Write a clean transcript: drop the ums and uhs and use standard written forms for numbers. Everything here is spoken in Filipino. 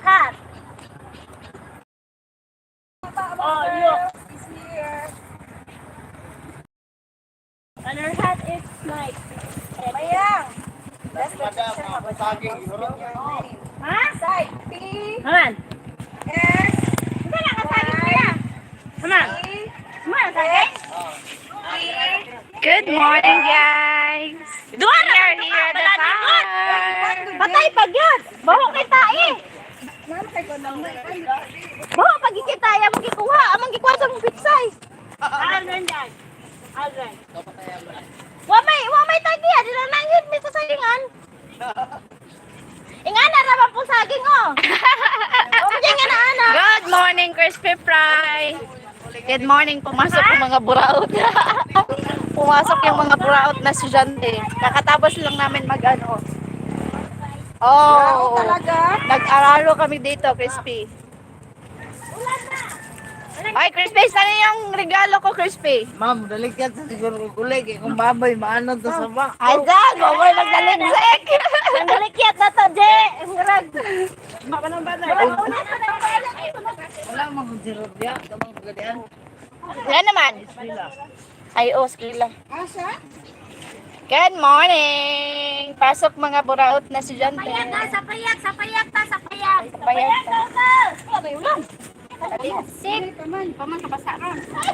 Cat. Oh, look. Is here. And her hat is like... Mayang. That's the picture of a Ha? Side P Haman. S Hindi na kasagin ko yan. Haman. E Haman, kasagin? Good morning, guys. Doon We are here at the farm. Patay pag yun. Baho kita eh. Baho pag kita yan magkikuha. Amang gikuha sa mong pitsay. Algan dyan. Algan. Wamay tagya. Di na nangit may sasalingan. Ingana naman po saging oh. Umagyan nga na anak. Good morning, Crispy Fry. Good morning, pumasok yung mga buraot. Pumasok yung mga buraot na estudyante. Kakatapos lang namin mag-ano. Oh, talaga? nag-araro kami dito, Crispy. Ay, Crispy, saan yung regalo ko, Crispy? Ma'am, daligyan sa siguro kulig. Kung babay, maano to sa bak. Ay, dyan, mamoy nagdaligsik. Ang dalikyat na to, Je. Murag. Wala mga sirobya. Kamang pagkadian. Yan naman. Ay, oh, skila. Asa? Good morning! Pasok mga buraot na estudyante. Sapayak, sapayak, sapayak. Sapayak. Go, go. Ano yun lang? Sit. Paman kabasa ron.